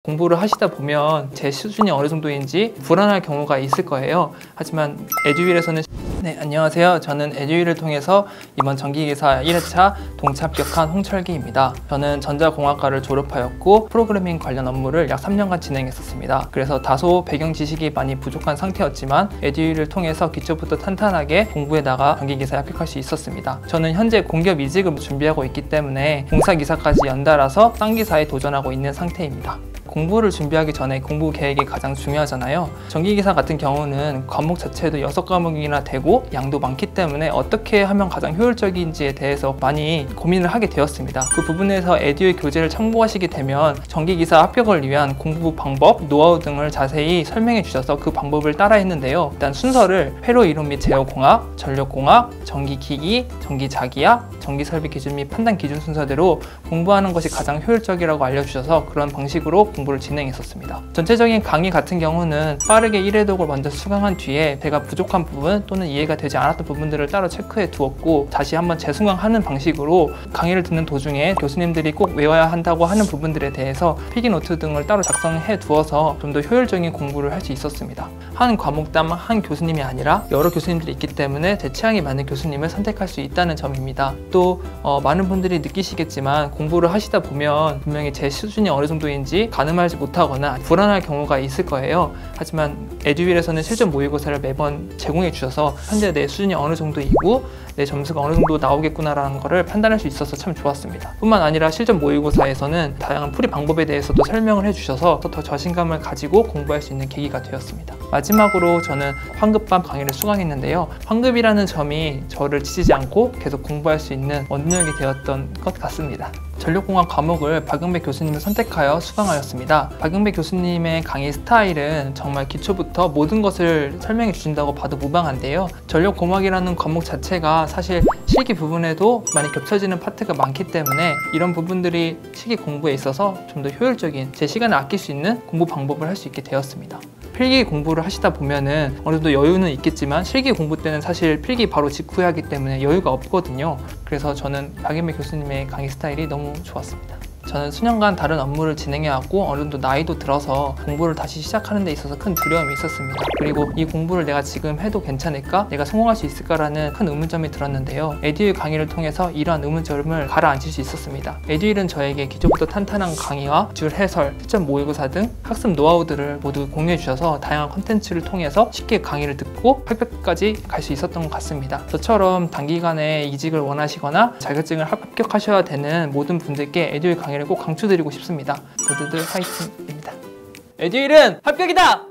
공부를 하시다 보면 제 수준이 어느 정도인지 불안할 경우가 있을 거예요. 하지만 에듀윌에서는 안녕하세요. 저는 에듀윌을 통해서 이번 전기기사 1회차 동차 합격한 홍철기입니다. 저는 전자공학과를 졸업하였고 프로그래밍 관련 업무를 약 3년간 진행했었습니다. 그래서 다소 배경 지식이 많이 부족한 상태였지만 에듀윌을 통해서 기초부터 탄탄하게 공부에다가 전기기사에 합격할 수 있었습니다. 저는 현재 공기업 이직을 준비하고 있기 때문에 공사기사까지 연달아서 쌍기사에 도전하고 있는 상태입니다. 공부를 준비하기 전에 공부 계획이 가장 중요하잖아요. 전기기사 같은 경우는 과목 자체도 6과목이나 되고 양도 많기 때문에 어떻게 하면 가장 효율적인지에 대해서 많이 고민을 하게 되었습니다. 그 부분에서 에듀윌 교재를 참고하시게 되면 전기기사 합격을 위한 공부 방법, 노하우 등을 자세히 설명해 주셔서 그 방법을 따라 했는데요. 일단 순서를 회로 이론 및 제어공학, 전력공학, 전기기기, 전기자기야, 전기설비 기준 및 판단 기준 순서대로 공부하는 것이 가장 효율적이라고 알려주셔서 그런 방식으로 공부를 진행했었습니다. 전체적인 강의 같은 경우는 빠르게 1회독을 먼저 수강한 뒤에 제가 부족한 부분 또는 이해가 되지 않았던 부분들을 따로 체크해 두었고 다시 한번 재수강하는 방식으로 강의를 듣는 도중에 교수님들이 꼭 외워야 한다고 하는 부분들에 대해서 필기노트 등을 따로 작성해 두어서 좀 더 효율적인 공부를 할 수 있었습니다. 한 과목당 한 교수님이 아니라 여러 교수님들이 있기 때문에 제 취향에 맞는 교수님을 선택할 수 있다는 점입니다. 또 많은 분들이 느끼시겠지만 공부를 하시다 보면 분명히 제 수준이 어느 정도인지 가늠하지 못하거나 불안할 경우가 있을 거예요. 하지만 에듀윌에서는 실전 모의고사를 매번 제공해 주셔서 현재 내 수준이 어느 정도이고 내 점수가 어느 정도 나오겠구나라는 것을 판단할 수 있어서 참 좋았습니다. 뿐만 아니라 실전 모의고사에서는 다양한 풀이 방법에 대해서도 설명을 해주셔서 더 자신감을 가지고 공부할 수 있는 계기가 되었습니다. 마지막으로 저는 황급반 강의를 수강했는데요. 황급이라는 점이 저를 지치지 않고 계속 공부할 수 있는 원동력이 되었던 것 같습니다. 전력공학 과목을 박영배 교수님을 선택하여 수강하였습니다. 박영배 교수님의 강의 스타일은 정말 기초부터 모든 것을 설명해 주신다고 봐도 무방한데요. 전력공학이라는 과목 자체가 사실 실기 부분에도 많이 겹쳐지는 파트가 많기 때문에 이런 부분들이 실기 공부에 있어서 좀 더 효율적인 제 시간을 아낄 수 있는 공부 방법을 할 수 있게 되었습니다. 필기 공부를 하시다 보면은 어느 정도 여유는 있겠지만 실기 공부 때는 사실 필기 바로 직후에 하기 때문에 여유가 없거든요. 그래서 저는 박영배 교수님의 강의 스타일이 너무 좋았습니다. 저는 수년간 다른 업무를 진행해왔고 어느 정도 나이도 들어서 공부를 다시 시작하는 데 있어서 큰 두려움이 있었습니다. 그리고 이 공부를 내가 지금 해도 괜찮을까? 내가 성공할 수 있을까라는 큰 의문점이 들었는데요. 에듀윌 강의를 통해서 이러한 의문점을 가라앉힐 수 있었습니다. 에듀윌은 저에게 기초부터 탄탄한 강의와 줄 해설, 실전 모의고사 등 학습 노하우들을 모두 공유해 주셔서 다양한 콘텐츠를 통해서 쉽게 강의를 듣고 합격까지 갈 수 있었던 것 같습니다. 저처럼 단기간에 이직을 원하시거나 자격증을 합격하셔야 되는 모든 분들께 에듀윌 강의를 꼭 강추드리고 싶습니다. 모두들 화이팅입니다. 에듀윌은 합격이다!